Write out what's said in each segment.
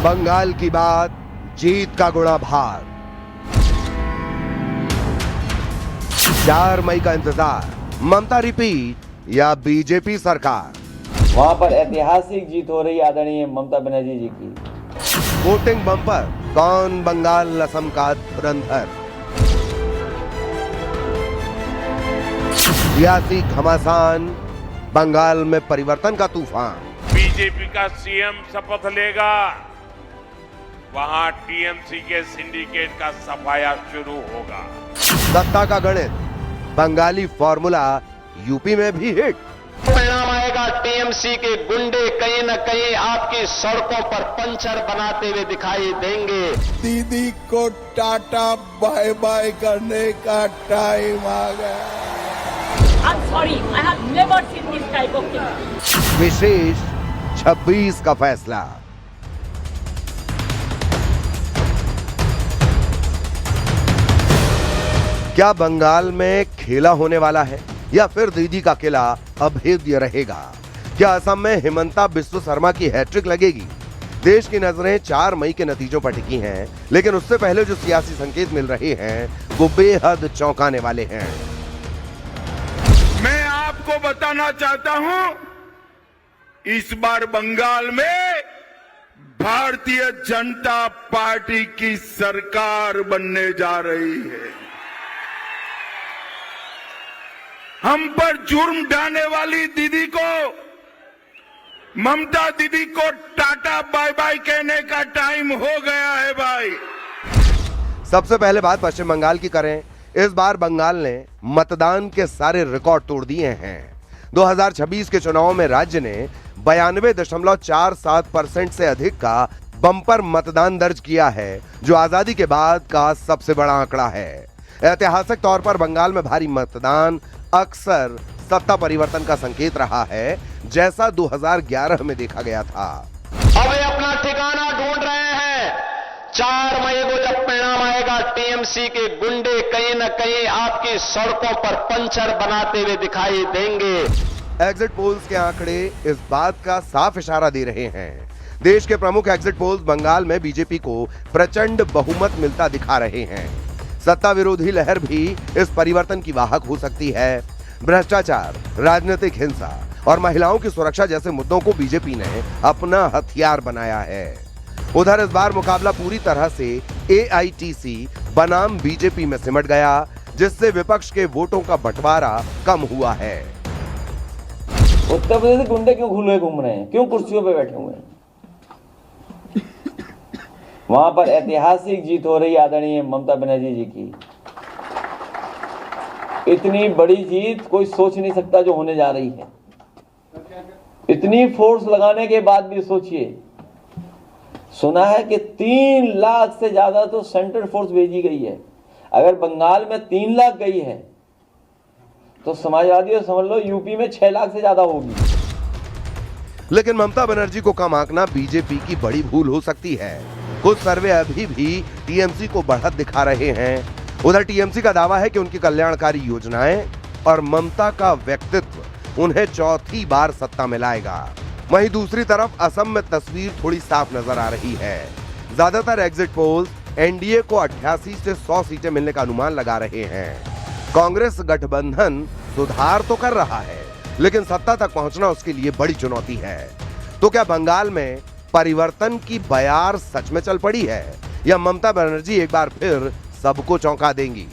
बंगाल की बात, जीत का गुणा भार। 4 मई का इंतजार, ममता रिपीट या बीजेपी सरकार। वहां पर ऐतिहासिक जीत हो रही आदरणीय ममता बनर्जी जी की। वोटिंग बम्पर, कौन बंगाल असम का धुरंधर। सियासी घमासान, बंगाल में परिवर्तन का तूफान। बीजेपी का सीएम शपथ लेगा, वहां टीएमसी के सिंडिकेट का सफाया शुरू होगा। सत्ता का गणित, बंगाली फॉर्मूला यूपी में भी हिट। परिणाम आएगा, टीएमसी के गुंडे कहीं न कहीं आपकी सड़कों पर पंचर बनाते हुए दिखाई देंगे। दीदी को टाटा बाय बाय करने का टाइम आ गया। I'm sorry, I have never seen this type of thing. विशेष 26 का फैसला। क्या बंगाल में खेला होने वाला है या फिर दीदी का किला अभेद्य रहेगा? क्या असम में हिमंता बिस्व शर्मा की हैट्रिक लगेगी? देश की नजरें 4 मई के नतीजों पर टिकी हैं, लेकिन उससे पहले जो सियासी संकेत मिल रहे हैं वो बेहद चौंकाने वाले हैं। मैं आपको बताना चाहता हूं, इस बार बंगाल में भारतीय जनता पार्टी की सरकार बनने जा रही है। हम पर जुर्म ढाने वाली दीदी को, ममता दीदी को टाटा बाय बाय कहने का टाइम हो गया है भाई। सबसे पहले बात पश्चिम बंगाल की करें। इस बार बंगाल ने मतदान के सारे रिकॉर्ड तोड़ दिए हैं। 2026 के चुनाव में राज्य ने 92.47% से अधिक का बम्पर मतदान दर्ज किया है, जो आजादी के बाद का सबसे बड़ा आंकड़ा है। ऐतिहासिक तौर पर बंगाल में भारी मतदान अक्सर सत्ता परिवर्तन का संकेत रहा है, जैसा 2011 में देखा गया था। अब वे अपना ठिकाना ढूंढ रहे हैं। 4 मई को जब परिणाम आएगा, टीएमसी के गुंडे कहीं न कहीं आपकी सड़कों पर पंचर बनाते हुए दिखाई देंगे। एग्जिट पोल्स के आंकड़े इस बात का साफ इशारा दे रहे हैं। देश के प्रमुख एग्जिट पोल्स बंगाल में बीजेपी को प्रचंड बहुमत मिलता दिखा रहे हैं। सत्ता विरोधी लहर भी इस परिवर्तन की वाहक हो सकती है। भ्रष्टाचार, राजनीतिक हिंसा और महिलाओं की सुरक्षा जैसे मुद्दों को बीजेपी ने अपना हथियार बनाया है। उधर इस बार मुकाबला पूरी तरह से एआईटीसी बनाम बीजेपी में सिमट गया, जिससे विपक्ष के वोटों का बंटवारा कम हुआ है। उत्तर प्रदेश के गुंडे क्यों खुले घूम रहे हैं, क्यों कुर्सियों पे बैठे हुए हैं? वहां पर ऐतिहासिक जीत हो रही आदरणीय ममता बनर्जी जी की। इतनी बड़ी जीत कोई सोच नहीं सकता जो होने जा रही है। इतनी फोर्स लगाने के बाद भी सोचिए, सुना है कि 3 लाख से ज्यादा तो सेंट्रल फोर्स भेजी गई है। अगर बंगाल में 3 लाख गई है तो समाजवादी समझ लो यूपी में 6 लाख से ज्यादा होगी। लेकिन ममता बनर्जी को कम आंकना बीजेपी की बड़ी भूल हो सकती है। कुछ सर्वे अभी भी टीएमसी को बढ़त दिखा रहे हैं। उधर टीएमसी का दावा है कि उनकी कल्याणकारी योजनाएं और ममता का व्यक्तित्व उन्हें चौथी बार सत्ता में लाएगा। वहीं दूसरी तरफ असम में तस्वीर थोड़ी साफ नजर आ रही है। ज्यादातर एग्जिट पोल्स एनडीए को 88 से 100 सीटें मिलने का अनुमान लगा रहे हैं। कांग्रेस गठबंधन सुधार तो कर रहा है, लेकिन सत्ता तक पहुंचना उसके लिए बड़ी चुनौती है। तो क्या बंगाल में परिवर्तन की बयार सच में चल पड़ी है या ममता बनर्जी एक बार फिर सबको चौंका देंगी?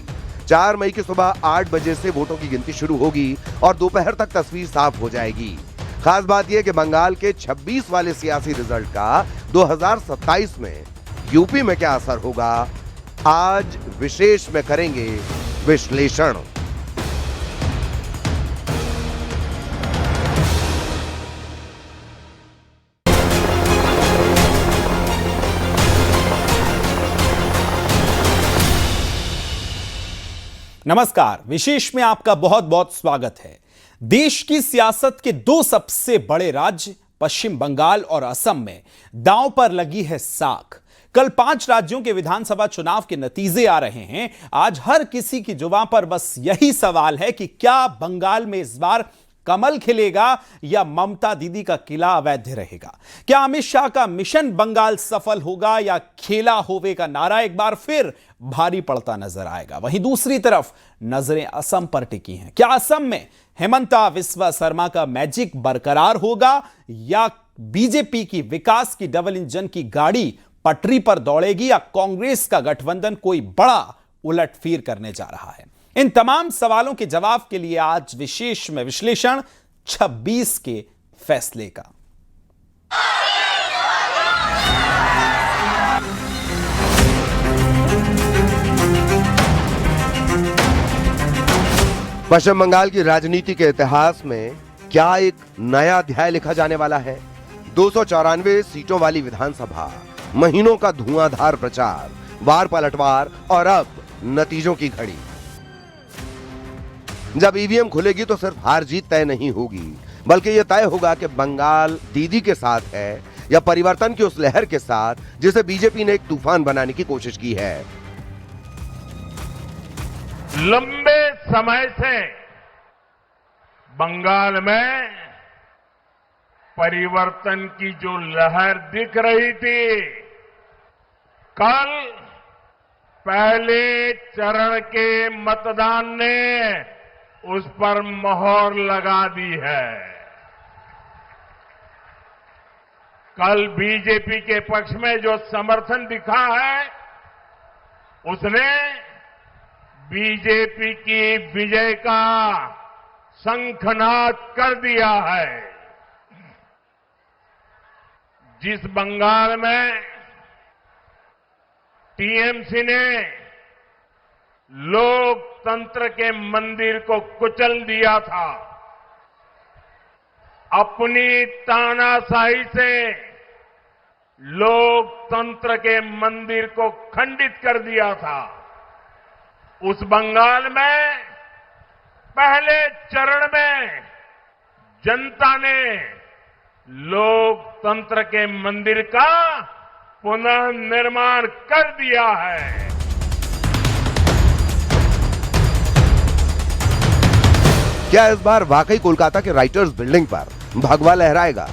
4 मई की सुबह 8 बजे से वोटों की गिनती शुरू होगी और दोपहर तक तस्वीर साफ हो जाएगी। खास बात यह कि बंगाल के 26 वाले सियासी रिजल्ट का 2027 में यूपी में क्या असर होगा, आज विशेष में करेंगे विश्लेषण। नमस्कार, विशेष में आपका बहुत बहुत स्वागत है। देश की सियासत के 2 सबसे बड़े राज्य पश्चिम बंगाल और असम में दांव पर लगी है साख। कल 5 राज्यों के विधानसभा चुनाव के नतीजे आ रहे हैं। आज हर किसी की जुबान पर बस यही सवाल है कि क्या बंगाल में इस बार कमल खिलेगा या ममता दीदी का किला अवैध रहेगा? क्या अमित शाह का मिशन बंगाल सफल होगा या खेला होवे का नारा एक बार फिर भारी पड़ता नजर आएगा? वहीं दूसरी तरफ नजरें असम पर टिकी हैं। क्या असम में हेमंता विश्वा शर्मा का मैजिक बरकरार होगा या बीजेपी की विकास की डबल इंजन की गाड़ी पटरी पर दौड़ेगी या कांग्रेस का गठबंधन कोई बड़ा उलटफेर करने जा रहा है? इन तमाम सवालों के जवाब के लिए आज विशेष में विश्लेषण 26 के फैसले का। पश्चिम बंगाल की राजनीति के इतिहास में क्या एक नया अध्याय लिखा जाने वाला है? 294 सीटों वाली विधानसभा, महीनों का धुआंधार प्रचार, वार पलटवार और अब नतीजों की घड़ी। जब ईवीएम खुलेगी तो सिर्फ हार जीत तय नहीं होगी, बल्कि यह तय होगा कि बंगाल दीदी के साथ है या परिवर्तन की उस लहर के साथ जिसे बीजेपी ने एक तूफान बनाने की कोशिश की है। लंबे समय से बंगाल में परिवर्तन की जो लहर दिख रही थी, कल पहले चरण के मतदान ने उस पर मोहर लगा दी है। कल बीजेपी के पक्ष में जो समर्थन दिखा है, उसने बीजेपी की विजय का शंखनाद कर दिया है। जिस बंगाल में टीएमसी ने लोकतंत्र के मंदिर को कुचल दिया था, अपनी तानाशाही से लोकतंत्र के मंदिर को खंडित कर दिया था, उस बंगाल में पहले चरण में जनता ने लोकतंत्र के मंदिर का पुनर्निर्माण कर दिया है। क्या इस बार वाकई कोलकाता के राइटर्स बिल्डिंग पर भगवा लहराएगा?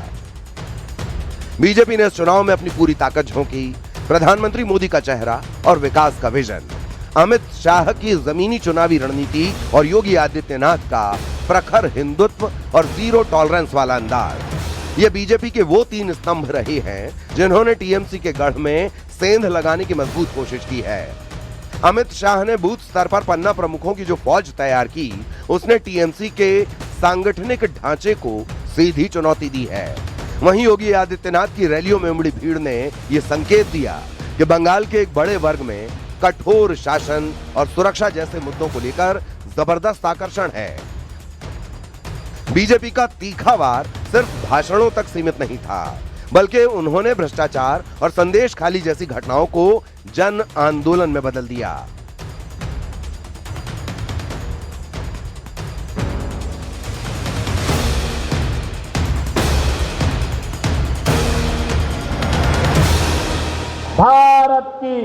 बीजेपी ने इस चुनाव में अपनी पूरी ताकत झोंकी। प्रधानमंत्री मोदी का चेहरा और विकास का विजन, अमित शाह की जमीनी चुनावी रणनीति और योगी आदित्यनाथ का प्रखर हिंदुत्व और जीरो टॉलरेंस वाला अंदाज, ये बीजेपी के वो तीन स्तंभ रहे हैं जिन्होंने टीएमसी के गढ़ में सेंध लगाने की मजबूत कोशिश की है। अमित शाह ने बूथ स्तर पर पन्ना प्रमुखों की जो फौज तैयार की, उसने टीएमसी के सांगठनिक ढांचे को सीधी चुनौती दी है। वहीं योगी आदित्यनाथ की रैलियों में उमड़ी भीड़ ने यह संकेत दिया कि बंगाल के एक बड़े वर्ग में कठोर शासन और सुरक्षा जैसे मुद्दों को लेकर जबरदस्त आकर्षण है। बीजेपी का तीखा वार सिर्फ भाषणों तक सीमित नहीं था, बल्कि उन्होंने भ्रष्टाचार और संदेश खाली जैसी घटनाओं को जन आंदोलन में बदल दिया। भारत की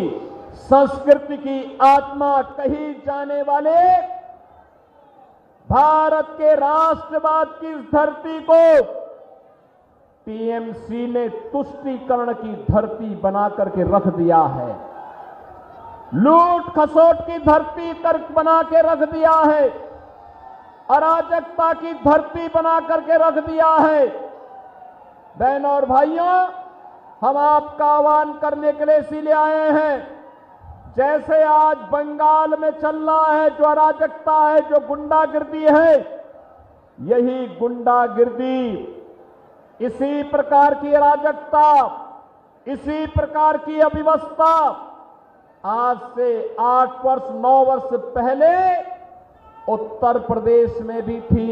संस्कृति की आत्मा कही जाने वाले भारत के राष्ट्रवाद की इस धरती को टीएमसी ने तुष्टीकरण की धरती बना करके रख दिया है, लूट खसोट की धरती बना के रख दिया है, अराजकता की धरती बना करके रख दिया है। बहनों और भाइयों, हम आपका आह्वान करने के लिए इसीलिए आए हैं, जैसे आज बंगाल में चल रहा है जो अराजकता है, जो गुंडागिर्दी है, यही गुंडागिर्दी, इसी प्रकार की अराजकता, इसी प्रकार की अव्यवस्था आज से 8 वर्ष 9 वर्ष पहले उत्तर प्रदेश में भी थी।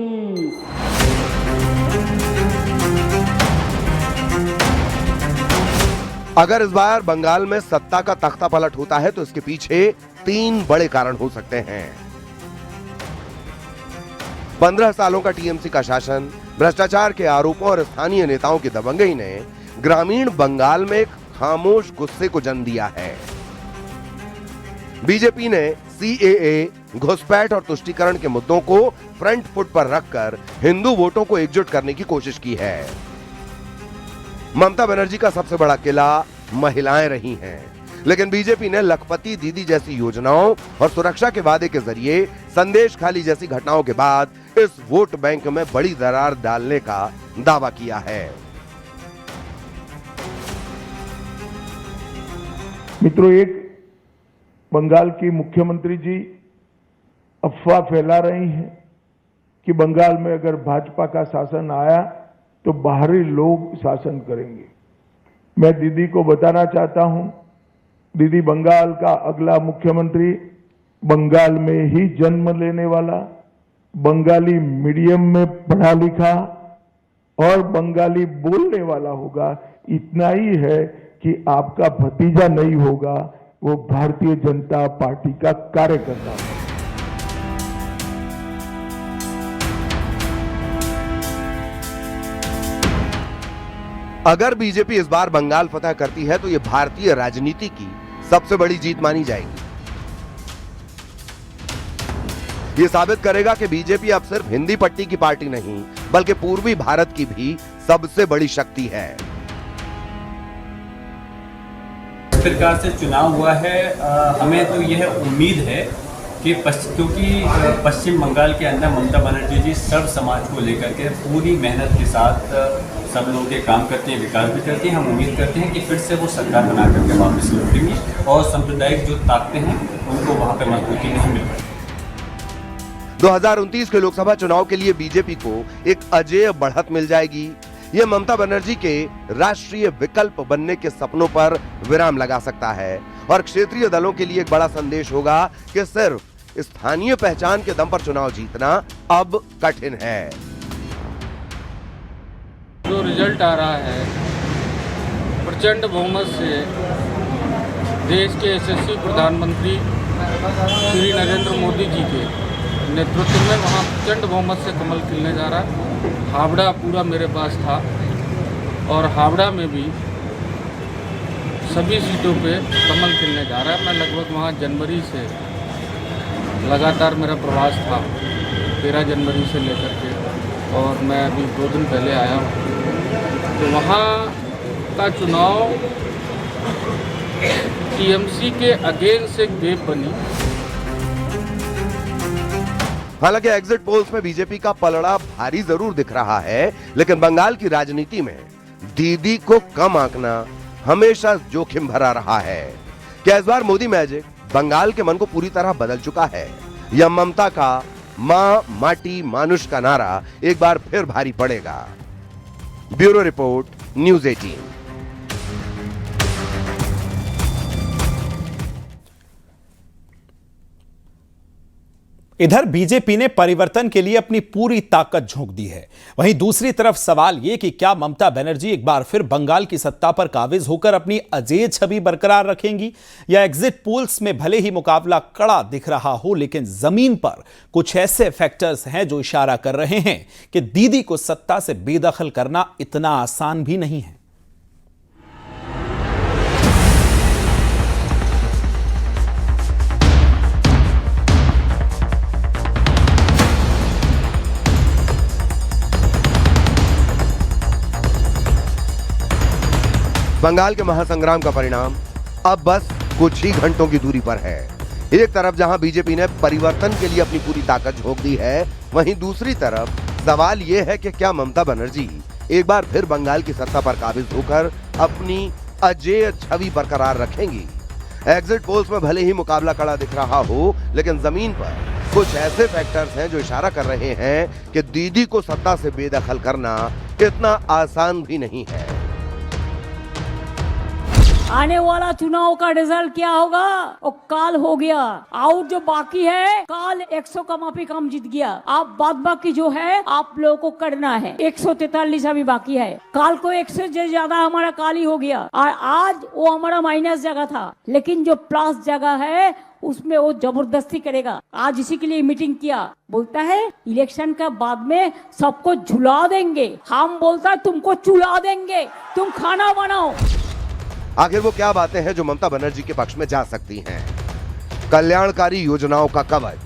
अगर इस बार बंगाल में सत्ता का तख्ता पलट होता है तो इसके पीछे 3 बड़े कारण हो सकते हैं। 15 सालों का टीएमसी का शासन, भ्रष्टाचार के आरोपों और स्थानीय नेताओं की दबंगई ने ग्रामीण बंगाल में एक खामोश गुस्से को जन्म दिया है। बीजेपी ने सीएए, घुसपैठ और तुष्टीकरण के मुद्दों को फ्रंट फुट पर रखकर हिंदू वोटों को एकजुट करने की कोशिश की है। ममता बनर्जी का सबसे बड़ा किला महिलाएं रही हैं, लेकिन बीजेपी ने लखपति दीदी जैसी योजनाओं और सुरक्षा के वादे के जरिए संदेश खाली जैसी घटनाओं के बाद इस वोट बैंक में बड़ी दरार डालने का दावा किया है। मित्रों, एक बंगाल की मुख्यमंत्री जी अफवाह फैला रही हैं कि बंगाल में अगर भाजपा का शासन आया तो बाहरी लोग शासन करेंगे। मैं दीदी को बताना चाहता हूं, दीदी बंगाल का अगला मुख्यमंत्री बंगाल में ही जन्म लेने वाला, बंगाली मीडियम में पढ़ा लिखा और बंगाली बोलने वाला होगा। इतना ही है कि आपका भतीजा नहीं होगा, वो भारतीय जनता पार्टी का कार्यकर्ता होगा। अगर बीजेपी इस बार बंगाल फतह करती है तो यह भारतीय राजनीति की सबसे बड़ी जीत मानी जाएगी। यह साबित करेगा कि बीजेपी अब सिर्फ हिंदी पट्टी की पार्टी नहीं बल्कि पूर्वी भारत की भी सबसे बड़ी शक्ति है। इस प्रकार से चुनाव हुआ है, हमें तो यह उम्मीद है कि क्योंकि पश्चिम बंगाल के अंदर ममता बनर्जी जी सर्व समाज को लेकर के पूरी मेहनत के साथ सब लोग के काम करते हैं, विकास भी करते हैं। हम उम्मीद करते हैं कि फिर से वो सरकार बना करके वापस लौटेंगी और सांप्रदायिक जो ताकतें हैं उनको वहाँ पे मजबूती नहीं मिल पाएगी। 2029 के लोकसभा चुनाव के लिए बीजेपी को एक अजेय बढ़त मिल जाएगी। यह ममता बनर्जी के राष्ट्रीय विकल्प बनने के सपनों पर विराम लगा सकता है और क्षेत्रीय दलों के लिए एक बड़ा संदेश होगा कि सिर्फ स्थानीय पहचान के दम पर चुनाव जीतना अब कठिन है। जो रिजल्ट आ रहा है, प्रचंड बहुमत से देश के यशस्वी प्रधानमंत्री श्री नरेंद्र मोदी जी के नेतृत्व में वहाँ प्रचंड बहुमत से कमल खिलने जा रहा है। हावड़ा पूरा मेरे पास था और हावड़ा में भी सभी सीटों पे कमल खिलने जा रहा है। मैं लगभग वहाँ जनवरी से लगातार मेरा प्रवास था, 13 जनवरी से लेकर के, और मैं अभी 2 दिन पहले आया हूँ। तो वहाँ का चुनाव टीएमसी के अगेंस्ट एक वेव बनी। हालांकि एग्जिट पोल्स में बीजेपी का पलड़ा भारी जरूर दिख रहा है, लेकिन बंगाल की राजनीति में दीदी को कम आंकना हमेशा जोखिम भरा रहा है। क्या इस बार मोदी मैजिक बंगाल के मन को पूरी तरह बदल चुका है या ममता का मां माटी मानुष का नारा एक बार फिर भारी पड़ेगा? Bureau report, news 18। इधर बीजेपी ने परिवर्तन के लिए अपनी पूरी ताकत झोंक दी है। वहीं दूसरी तरफ सवाल यह कि क्या ममता बनर्जी एक बार फिर बंगाल की सत्ता पर काबिज होकर अपनी अजेय छवि बरकरार रखेंगी, या एग्जिट पोल्स में भले ही मुकाबला कड़ा दिख रहा हो लेकिन जमीन पर कुछ ऐसे फैक्टर्स हैं जो इशारा कर रहे हैं कि दीदी को सत्ता से बेदखल करना इतना आसान भी नहीं है। बंगाल के महासंग्राम का परिणाम अब बस कुछ ही घंटों की दूरी पर है। एक तरफ जहां बीजेपी ने परिवर्तन के लिए अपनी पूरी ताकत झोंक दी है, वहीं दूसरी तरफ सवाल यह है कि क्या ममता बनर्जी एक बार फिर बंगाल की सत्ता पर काबिज होकर अपनी अजेय छवि बरकरार रखेंगी। एग्जिट पोल्स में भले ही मुकाबला कड़ा दिख रहा हो, लेकिन जमीन पर कुछ ऐसे फैक्टर्स हैं जो इशारा कर रहे हैं कि दीदी को सत्ता से बेदखल करना इतना आसान भी नहीं है। आने वाला चुनाव का रिजल्ट क्या होगा? और काल हो गया आउट, जो बाकी है काल 100 का माफी कम जीत गया। आप बाद बाकी जो है आप लोगों को करना है। 143 अभी बाकी है। काल को 100 से ज्यादा हमारा काल ही हो गया और आज वो हमारा माइनस जगह था, लेकिन जो प्लस जगह है उसमें वो जबरदस्ती करेगा। आज इसी के लिए मीटिंग किया, बोलता है इलेक्शन का बाद में सबको झुला देंगे। हम बोलता है तुमको चुला देंगे, तुम खाना बनाओ। आखिर वो क्या बातें हैं जो ममता बनर्जी के पक्ष में जा सकती हैं? कल्याणकारी योजनाओं का कवच,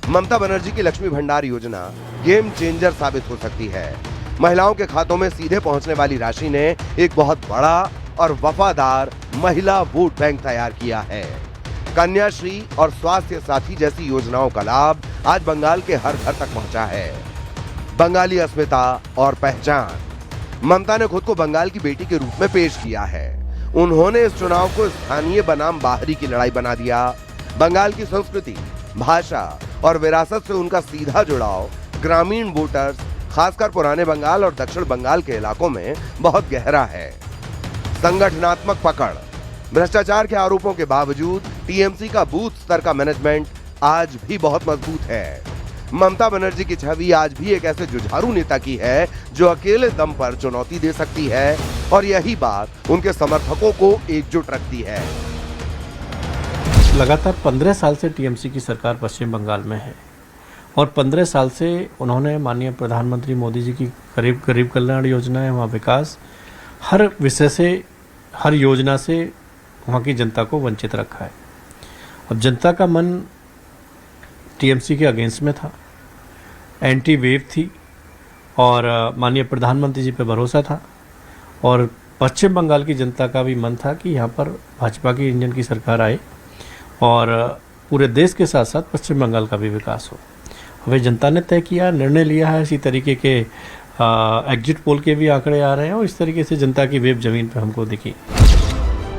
ममता बनर्जी की लक्ष्मी भंडार योजना गेम चेंजर साबित हो सकती है। महिलाओं के खातों में सीधे पहुंचने वाली राशि ने एक बहुत बड़ा और वफादार महिला वोट बैंक तैयार किया है। कन्याश्री और स्वास्थ्य साथी जैसी योजनाओं का लाभ आज बंगाल के हर घर तक पहुंचा है। बंगाली अस्मिता और पहचान। ममता ने खुद को बंगाल की बेटी के रूप में पेश किया है। उन्होंने इस चुनाव को स्थानीय बनाम बाहरी की लड़ाई बना दिया। बंगाल की संस्कृति, भाषा और विरासत से उनका सीधा जुड़ाव ग्रामीण वोटर्स, खासकर पुराने बंगाल और दक्षिण बंगाल के इलाकों में बहुत गहरा है। संगठनात्मक पकड़। भ्रष्टाचार के आरोपों के बावजूद टीएमसी का बूथ स्तर का मैनेजमेंट आज भी बहुत मजबूत है। ममता बनर्जी की छवि आज भी एक ऐसे जुझारू नेता की है जो अकेले दम पर चुनौती दे सकती है, और यही बात उनके समर्थकों को एकजुट रखती है। लगातार 15 साल से टीएमसी की सरकार पश्चिम बंगाल में है और 15 साल से उन्होंने माननीय प्रधानमंत्री मोदी जी की गरीब कल्याण योजनाएं, वहाँ विकास, हर विषय से, हर योजना से वहाँ की जनता को वंचित रखा है। अब जनता का मन टीएमसी के अगेंस्ट में था, एंटी वेव थी और माननीय प्रधानमंत्री जी पे भरोसा था, और पश्चिम बंगाल की जनता का भी मन था कि यहाँ पर भाजपा की इंजन की सरकार आए और पूरे देश के साथ साथ पश्चिम बंगाल का भी विकास हो। हमें जनता ने तय किया, निर्णय लिया है। इसी तरीके के एग्जिट पोल के भी आंकड़े आ रहे हैं और इस तरीके से जनता की वेव जमीन पे हमको दिखी।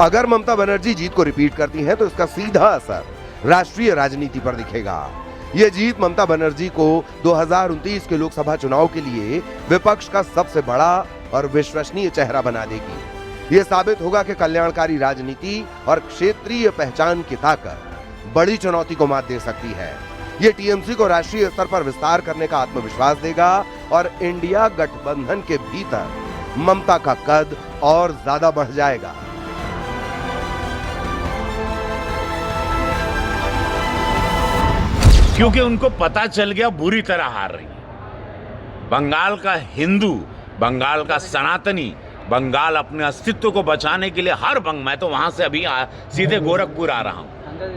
अगर ममता बनर्जी जीत को रिपीट करती हैं तो इसका सीधा असर राष्ट्रीय राजनीति पर दिखेगा। ये जीत ममता बनर्जी को 2029 के लोकसभा चुनाव के लिए विपक्ष का सबसे बड़ा और विश्वसनीय चेहरा बना देगी। ये साबित होगा कि कल्याणकारी राजनीति और क्षेत्रीय पहचान की ताकत बड़ी चुनौती को मात दे सकती है। ये टीएमसी को राष्ट्रीय स्तर पर विस्तार करने का आत्मविश्वास देगा और इंडिया गठबंधन के भीतर ममता का कद और ज्यादा बढ़ जाएगा। क्योंकि उनको पता चल गया बुरी तरह हार रही है। बंगाल का हिंदू, बंगाल का सनातनी, बंगाल अपने अस्तित्व को बचाने के लिए मैं तो वहां से अभी सीधे गोरखपुर आ रहा हूं।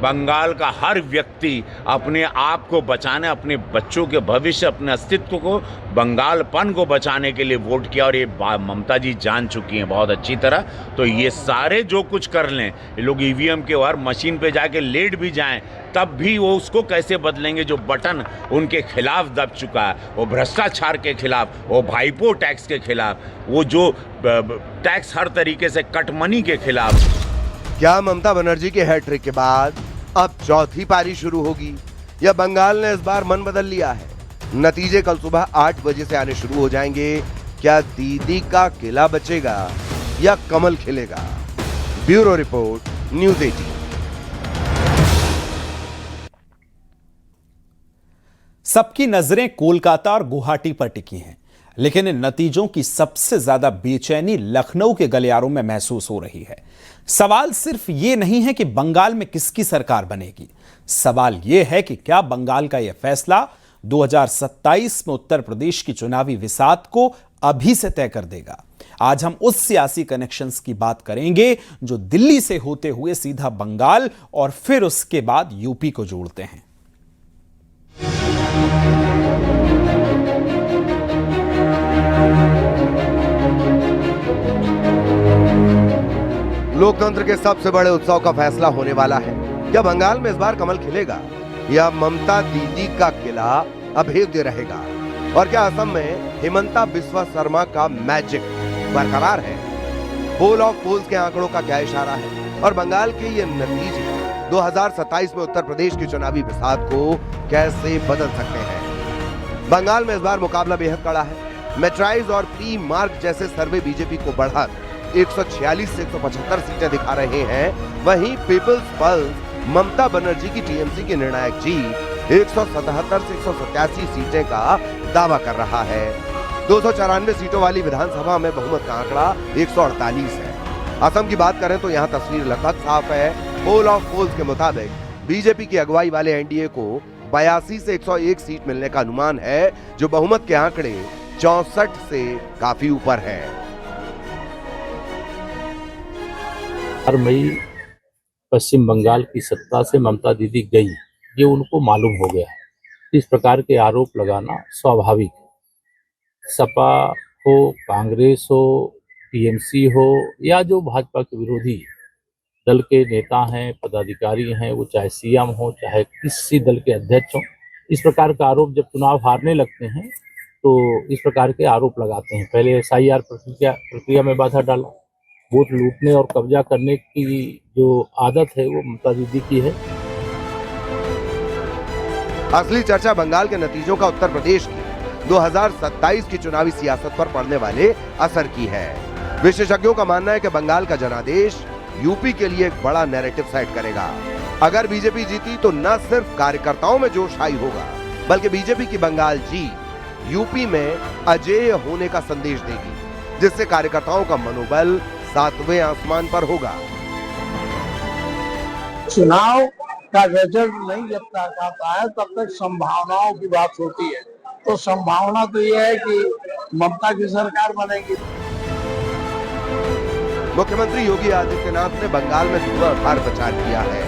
बंगाल का हर व्यक्ति अपने आप को बचाने, अपने बच्चों के भविष्य, अपने अस्तित्व को, बंगालपन को बचाने के लिए वोट किया, और ये ममता जी जान चुकी हैं बहुत अच्छी तरह। तो ये सारे जो कुछ कर लें, ये लोग ईवीएम के हर मशीन पे जाके लेट भी जाएं, तब भी वो उसको कैसे बदलेंगे जो बटन उनके खिलाफ दब चुका है। वो भ्रष्टाचार के खिलाफ, वो भाईपो टैक्स के खिलाफ, वो जो टैक्स हर तरीके से कट मनी के खिलाफ। क्या ममता बनर्जी के हैट्रिक के बाद अब चौथी पारी शुरू होगी, या बंगाल ने इस बार मन बदल लिया है? नतीजे कल सुबह 8 बजे से आने शुरू हो जाएंगे। क्या दीदी का किला बचेगा या कमल खिलेगा? Bureau report, news 18। सबकी नजरें कोलकाता और गुवाहाटी पर टिकी हैं, लेकिन इन नतीजों की सबसे ज्यादा बेचैनी लखनऊ के गलियारों में महसूस हो रही है। सवाल सिर्फ ये नहीं है कि बंगाल में किसकी सरकार बनेगी, सवाल यह है कि क्या बंगाल का यह फैसला 2027 में उत्तर प्रदेश की चुनावी विसात को अभी से तय कर देगा। आज हम उस सियासी कनेक्शंस की बात करेंगे जो दिल्ली से होते हुए सीधा बंगाल और फिर उसके बाद यूपी को जोड़ते हैं। लोकतंत्र के सबसे बड़े उत्सव का फैसला होने वाला है। क्या बंगाल में इस बार कमल खिलेगा या ममता दीदी का किला अभेद्य रहेगा? और क्या असम में हिमंता बिस्वा शर्मा का मैजिक बरकरार है? पोल ऑफ पोल्स के आंकड़ों का क्या इशारा है? और बंगाल के ये नतीजे 2027 में उत्तर प्रदेश की चुनावी बिसात को कैसे बदल सकते हैं? बंगाल में इस बार मुकाबला बेहद कड़ा है। मेट्राइज और प्री मार्क जैसे सर्वे बीजेपी को बढ़ा 146 से 175 सीटें दिखा रहे हैं। वहीं पीपल्स पल्स ममता बनर्जी की टीएमसी की निर्णायक जीत 177 से 187 सीटें का दावा कर रहा है। 294 सीटों वाली विधानसभा में बहुमत का आंकड़ा 148 है। असम की बात करें तो यहाँ तस्वीर लगभग साफ है। पोल ऑफ पोल्स के मुताबिक बीजेपी की अगुवाई वाले एनडीए को 82 से 101 सीट मिलने का अनुमान है, जो बहुमत के आंकड़े 64 से काफी ऊपर है। 4 मई पश्चिम बंगाल की सत्ता से ममता दीदी गई, ये उनको मालूम हो गया है। इस प्रकार के आरोप लगाना स्वाभाविक है। सपा हो, कांग्रेस हो, टीएमसी हो या जो भाजपा के विरोधी दल के नेता हैं, पदाधिकारी हैं, वो चाहे सीएम हो, चाहे किसी दल के अध्यक्ष हो, इस प्रकार का आरोप जब चुनाव हारने लगते हैं तो इस प्रकार के आरोप लगाते हैं। पहले SIR प्रक्रिया में बाधा डाला, वोट लूटने और कब्जा करने की जो आदत है वो ममता दीदी की है। असली चर्चा बंगाल के नतीजों का उत्तर प्रदेश की 2027 की चुनावी सियासत पर पड़ने वाले असर की है। विशेषज्ञों का मानना है कि बंगाल का जनादेश यूपी के लिए एक बड़ा नैरेटिव सेट करेगा। अगर बीजेपी जीती तो न सिर्फ कार्यकर्ताओं में जोश आई होगा, बल्कि बीजेपी की बंगाल जीत यूपी में अजेय होने का संदेश देगी, जिससे कार्यकर्ताओं का मनोबल 7वें आसमान पर होगा। चुनाव का रिजल्ट नहीं जब तक आता है तब तक संभावनाओं की बात होती है। तो संभावना तो यह है कि ममता की सरकार बनेगी। मुख्यमंत्री योगी आदित्यनाथ ने बंगाल में धुआंधार प्रचार किया है।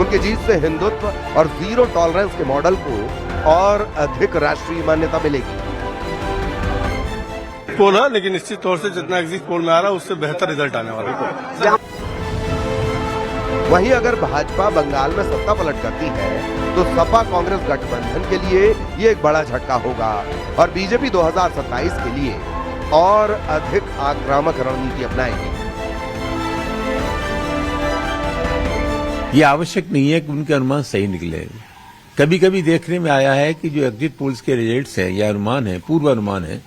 उनकी जीत से हिंदुत्व और जीरो टॉलरेंस के मॉडल को और अधिक राष्ट्रीय मान्यता मिलेगी। पोल है, लेकिन निश्चित तौर से जितना एग्जिट पोल में आ रहा है उससे बेहतर रिजल्ट आने वाला है। वहीं अगर भाजपा बंगाल में सत्ता पलट करती है तो सपा कांग्रेस गठबंधन के लिए ये एक बड़ा झटका होगा और बीजेपी 2027 के लिए और अधिक आक्रामक रणनीति अपनाएगी। ये आवश्यक नहीं है कि उनके अनुमान सही निकले। कभी कभी देखने में आया है कि जो एग्जिट पोल्स के रिजल्ट्स हैं या अनुमान है, पूर्वानुमान है,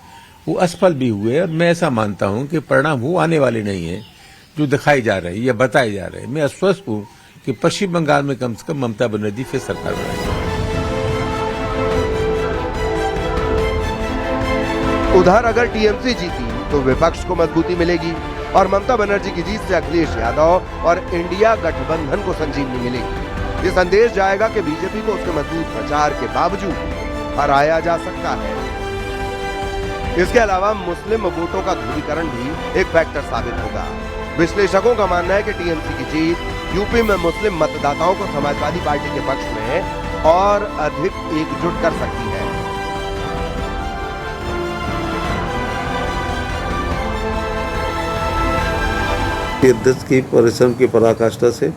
वो असफल भी हुए और मैं ऐसा मानता हूं कि परिणाम वो आने वाले नहीं है जो दिखाई जा रहे हैं या बताए जा रहे हैं। मैं आश्वस्त हूं कि पश्चिम बंगाल में कम से कम ममता बनर्जी फिर सरकार बनाएगी। उधर अगर टीएमसी जीती तो विपक्ष को मजबूती मिलेगी और ममता बनर्जी की जीत से अखिलेश यादव और इंडिया गठबंधन को संजीवनी मिलेगी। ये संदेश जाएगा कि बीजेपी को उसके मजबूत प्रचार के बावजूद हराया जा सकता है। इसके अलावा मुस्लिम वोटों का ध्रुवीकरण भी एक फैक्टर साबित होगा। विश्लेषकों का मानना है कि टीएमसी की जीत यूपी में मुस्लिम मतदाताओं को समाजवादी पार्टी के पक्ष में और अधिक एकजुट कर सकती है। अध्यक्ष की परिश्रम की पराकाष्ठा से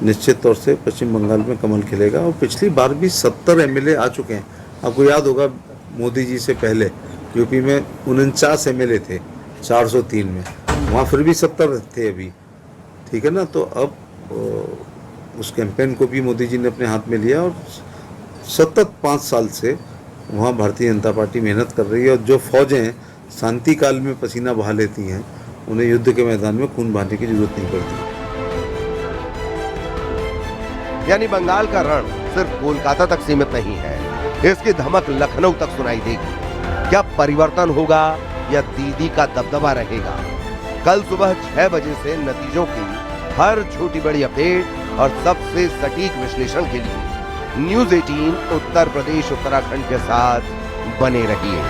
निश्चित तौर से पश्चिम बंगाल में कमल खिलेगा और पिछली बार भी 70 एमएलए आ चुके हैं। आपको याद होगा मोदी जी से पहले यूपी में 49 एमएलए थे 403 में, वहाँ फिर भी 70 थे अभी, ठीक है ना। तो अब उस कैंपेन को भी मोदी जी ने अपने हाथ में लिया और सतत 5 साल से वहाँ भारतीय जनता पार्टी मेहनत कर रही है और जो फौजें शांति काल में पसीना बहा लेती हैं उन्हें युद्ध के मैदान में खून बहाने की जरूरत नहीं पड़ती। यानी बंगाल का रण सिर्फ कोलकाता तक सीमित नहीं है, इसकी धमक लखनऊ तक सुनाई देगी। क्या परिवर्तन होगा या दीदी का दबदबा रहेगा? कल सुबह 6 बजे से नतीजों की हर छोटी बड़ी अपडेट और सबसे सटीक विश्लेषण के लिए न्यूज़ 18 उत्तर प्रदेश उत्तराखंड के साथ बने रहिए।